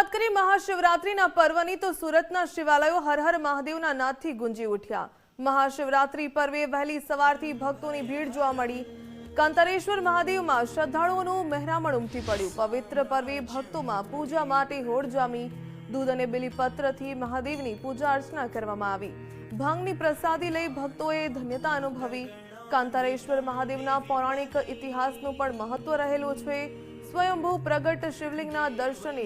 વાત કરીએ મહાશિવરાત્રીના પર્વની તો સુરતના શિવાલયો હર હર મહાદેવના નાદથી ગુંજી ઉઠ્યા। મહાશિવરાત્રી પર્વે વહેલી સવારથી ભક્તોની ભીડ જોવા મળી। કાંતારેશ્વર મહાદેવમાં શ્રદ્ધાળુઓનું મહેરામણ ઉમટી પડ્યું। પવિત્ર પર્વે ભક્તોમાં પૂજા માટે હોડ જામી। દૂધ અને બેલીપત્રથી મહાદેવની પૂજા અર્ચના કરવામાં આવી। ભાંગની પ્રસાદી લઈ ભક્તોએ ધન્યતા અનુભવી। કાંતારેશ્વર મહાદેવના પૌરાણિક ઇતિહાસનું પણ મહત્વ રહેલું છે। स्वयंभू प्रगट शिवलिंगना दर्शने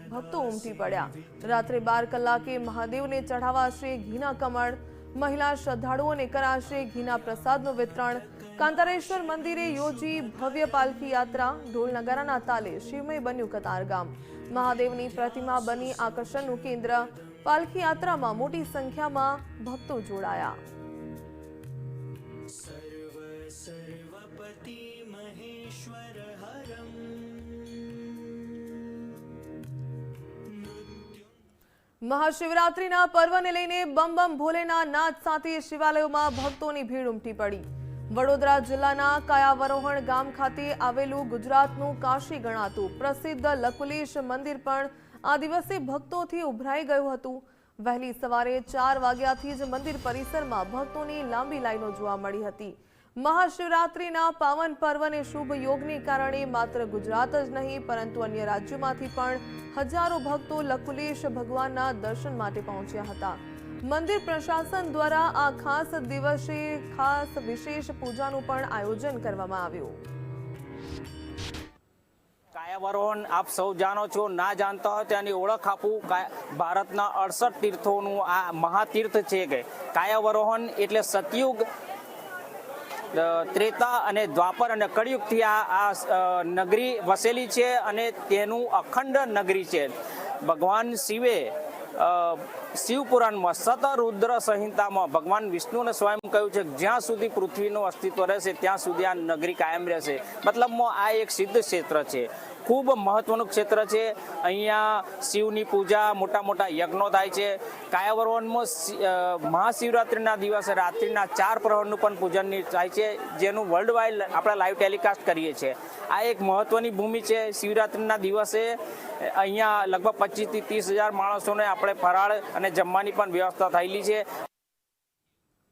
भक्तो उमटी पड़ा। रात्रे 12 कलाके महादेव ने चढ़ावाशे घीना कमळ। महिला श्रद्धालुओं ने कराशे घीना प्रसादનું વિતરણ। कांतारेश्वर मंदिरे योजी भव्य पालकी यात्रा। ढोल नगाराना ताले शिवमय बन्યું कतारगाम। महादेवनी प्रतिमा बनी आकर्षणનું केंद्र। पालकी यात्राમાં मोटी संख्याમાં भक्तो जोડાયા। મહાશિવરાત્રીના પર્વને લઈને બમ બમ ભોલેના નાદ સાથે શિવાલયોમાં ભક્તોની ભીડ ઉમટી પડી। વડોદરા જિલ્લાના કાયાવરોહણ ગામ ખાતે આવેલું ગુજરાતનું કાશી ગણાતું પ્રસિદ્ધ લકુલેશ મંદિર પણ આ દિવસે ભક્તોથી ઉભરાઈ ગયું હતું। વહેલી સવારે 4 વાગ્યાથી જ મંદિર પરિસરમાં ભક્તોની લાંબી લાઈનો જોવા મળી હતી। મહાશિવરાત્રીના પાવન પર્વને શુભ યોગને કારણે માત્ર ગુજરાત જ નહીં પરંતુ અન્ય રાજ્યોમાંથી પણ हजारों भक्तों लकुलेश भगवानना दर्शन माटे पहुंच्या हता। मंदिर प्रशासन द्वारा आ खास दिवसे खास विशेष पूजानुं पण आयोजन करवामां आव्युं। कायावरोहण आप सौ जानो छो, ना जानता हो त्यानी ओळख आपू। भारतना 68 तीर्थोनुं आ महातीर्थ छे। कायावरोहण एटले सतयुग, त्रेता अने द्वापर अने कलियुग थी आ नगरी वसेली छे अने तेनु अखंड नगरी छे। भगवान शिवे शिवपुराण में शतरुद्र संहिता में भगवान विष्णु ने स्वयं कह્યું છે જ્યાં સુધી પૃથ્વીનું અસ્તિત્વ રહેશે ત્યાં સુધી આ નગરી કાયમ રહેશે। મતલબમાં આ એક સિદ્ધ ક્ષેત્ર છે, ખૂબ મહત્વનું ક્ષેત્ર છે। અહીંયા શિવની પૂજા, મોટા મોટા યજ્ઞો થાય છે। કાયાવરોહણમાં મહાશિવરાત્રિના દિવસે રાત્રિના 4 પ્રહરનું પણ પૂજન થાય છે, જેનું વર્લ્ડ વાઇડ આપણે લાઈવ ટેલિકાસ્ટ કરીએ છીએ। આ એક મહત્વની ભૂમિ છે। શિવરાત્રિના દિવસે અહીંયા લગભગ 25 થી 30 હજાર માણસોને આપણે ફરાળ અને જમવાની પણ વ્યવસ્થા થયેલી છે।